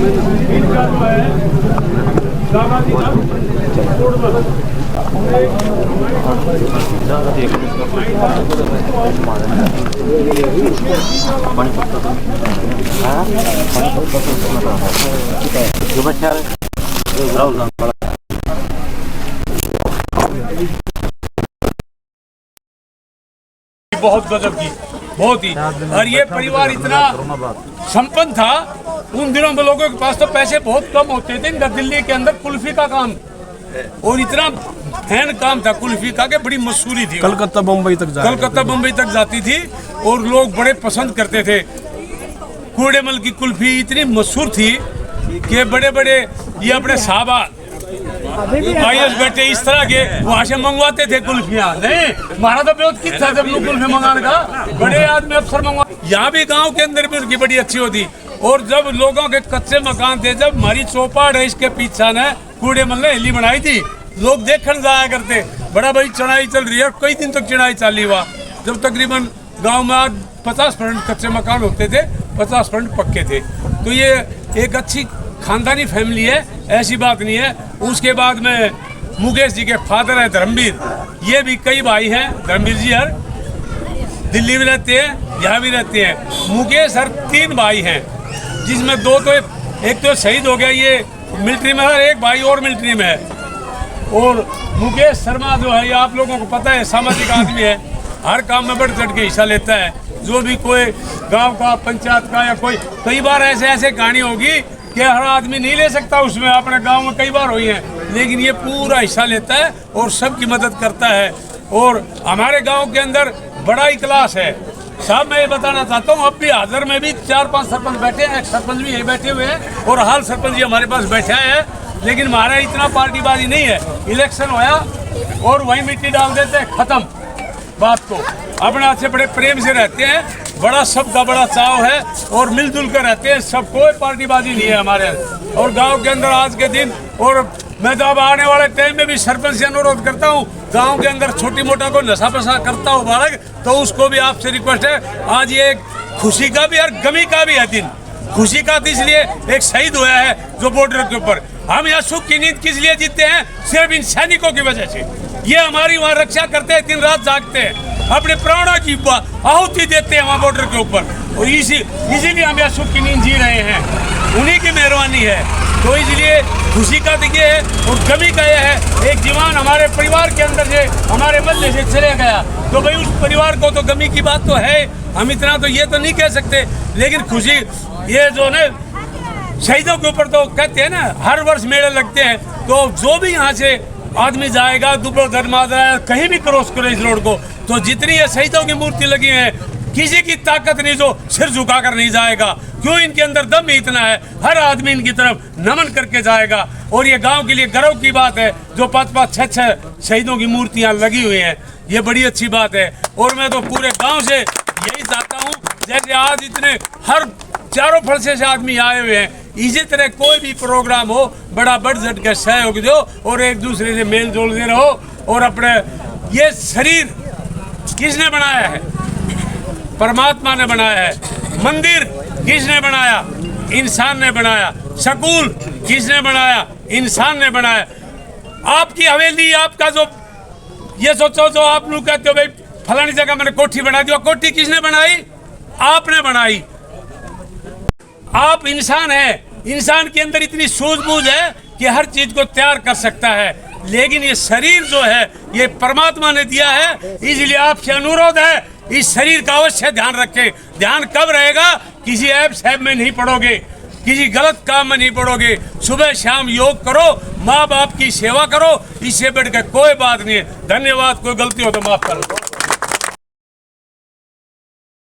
इनका जो है दादाजी का बहुत गजब की, बहुत ही। और ये परिवार इतना संपन्न था उन दिनों में, लोगों के पास तो पैसे बहुत कम होते थे। इनका दिल्ली के अंदर कुल्फी का काम और इतना फैन काम था कुल्फी का कि बड़ी मशहूरी थी, कलकत्ता बम्बई तक जाती थी और लोग बड़े पसंद करते थे। कूड़ेमल की कुल्फी इतनी मशहूर थी कि बड़े बड़े ये अपने साहबा आईएएस बेटे इस तरह के वहाँ से मंगवाते थे कुल्फियाँ। नहीं, हमारा तो बहुत किस था जब लोग कुल्फी मंगाने का, बड़े आदमी अफसर मंगवा। यहाँ भी गांव के अंदर भी उनकी बड़ी अच्छी होती। और जब लोगों के कच्चे मकान थे, जब हमारी चौपाट है इसके पीछे ने कूड़ेमल ने हिली बनाई थी, लोग देखने जाया करते, बड़ा भाई चढ़ाई चल रही है। कई दिन तक चढ़ाई चाली हुआ, जब तकरीबन गाँव में आज 50% कच्चे मकान होते थे, 50% पक्के थे। तो ये एक अच्छी खानदानी फैमिली है, ऐसी बात नहीं है। उसके बाद में मुकेश जी के फादर है धर्मवीर, ये भी कई भाई हैं। धर्मवीर जी हर दिल्ली में रहते हैं, यहाँ भी रहते हैं। मुकेश हर 3 भाई हैं, जिसमें 2 तो एक तो शहीद हो गया, ये मिलिट्री में है, एक भाई और मिलिट्री में है। और मुकेश शर्मा जो है, ये आप लोगों को पता है, सामाजिक आदमी है, हर काम में बढ़ चढ़ के हिस्सा लेता है। जो भी कोई गाँव का, पंचायत का या कोई, कई बार ऐसे कहानी होगी कि हर आदमी नहीं ले सकता उसमें, अपने गांव में कई बार हुई है, लेकिन ये पूरा हिस्सा लेता है और सबकी मदद करता है। और हमारे गांव के अंदर बड़ा ही क्लास है साहब। मैं ये बताना चाहता हूँ, अब भी हाजिर में भी 4-5 सरपंच बैठे हैं, एक सरपंच भी यही बैठे हुए हैं और हाल सरपंच जी हमारे पास बैठा है। लेकिन हमारा इतना पार्टीबाजी नहीं है, इलेक्शन होया और वहीं मिट्टी डाल देते हैं, खत्म बात को। अपने हाथ से बड़े प्रेम से रहते हैं, बड़ा सबका बड़ा चाव है और मिलजुल कर रहते हैं, सब कोई पार्टीबाजी नहीं है हमारे। और गांव के अंदर आज के दिन, और मैं तो अब आने वाले टाइम में भी सरपंच से अनुरोध करता हूं, गांव के अंदर छोटी मोटा को नशा पशा करता हो बालक, तो उसको भी आपसे रिक्वेस्ट है। आज ये खुशी का भी और गमी का भी है दिन। खुशी का तो इसलिए एक शहीद हुआ है जो बॉर्डर के ऊपर, हम यहाँ सुख की नींद किस लिए जीते हैं, सिर्फ इन सैनिकों की वजह से। ये हमारी वहाँ रक्षा करते हैं, दिन रात जागते हैं, अपने प्राणों की आहुति देते हैं वहाँ बॉर्डर के ऊपर, और इसीलिए हम यहाँ सुख की नींद जी रहे हैं, उन्हीं की मेहरबानी है। तो इसलिए खुशी का तो ये है और गमी का ये है, एक जवान हमारे परिवार के अंदर से, हमारे महल्ले से चले गया, तो भाई उस परिवार को तो गमी की बात तो है, हम इतना तो ये तो नहीं कह सकते। लेकिन खुशी ये जो ना शहीदों के ऊपर तो कहते हैं ना, हर वर्ष मेले लगते हैं, तो जो भी यहाँ से आदमी जाएगा, दुबला धर्मादा कहीं भी क्रॉस करे इस रोड को, तो जितनी ये शहीदों की मूर्ति लगी है, किसी की ताकत नहीं जो सिर झुकाकर नहीं जाएगा। क्यों? इनके अंदर दम ही इतना है, हर आदमी इनकी तरफ नमन करके जाएगा। और ये गांव के लिए गर्व की बात है, जो 5-5, 6-6 शहीदों की मूर्तियां लगी हुई हैं, ये बड़ी अच्छी बात है। और मैं तो पूरे गांव से यही चाहता हूँ, जैसे आज इतने हर चारों फरसे से आदमी आए हुए हैं, इसी तरह कोई भी प्रोग्राम हो, बड़ा बढ़ चढ़ के सहयोग दो और एक दूसरे से मेल जोलते रहो। और अपने ये शरीर किसने बनाया है? परमात्मा ने बनाया है। मंदिर किसने बनाया? इंसान ने बनाया। स्कूल किसने बनाया? इंसान ने बनाया। आपकी हवेली, आपका जो ये सोचो, जो आप लोग कहते हो भाई फलानी जगह मैंने कोठी बना दी, कोठी किसने बनाई? आपने बनाई। आप इंसान है, इंसान के अंदर इतनी सूझबूझ है कि हर चीज को तैयार कर सकता है। लेकिन ये शरीर जो है ये परमात्मा ने दिया है, इसलिए आपसे अनुरोध है इस शरीर का अवश्य ध्यान रखें। ध्यान कब रहेगा? किसी ऐप सैप में नहीं पड़ोगे, किसी गलत काम में नहीं पड़ोगे। सुबह शाम योग करो, माँ बाप की सेवा करो, इससे बढ़कर कोई बात नहीं है। धन्यवाद। कोई गलती हो तो माफ करो।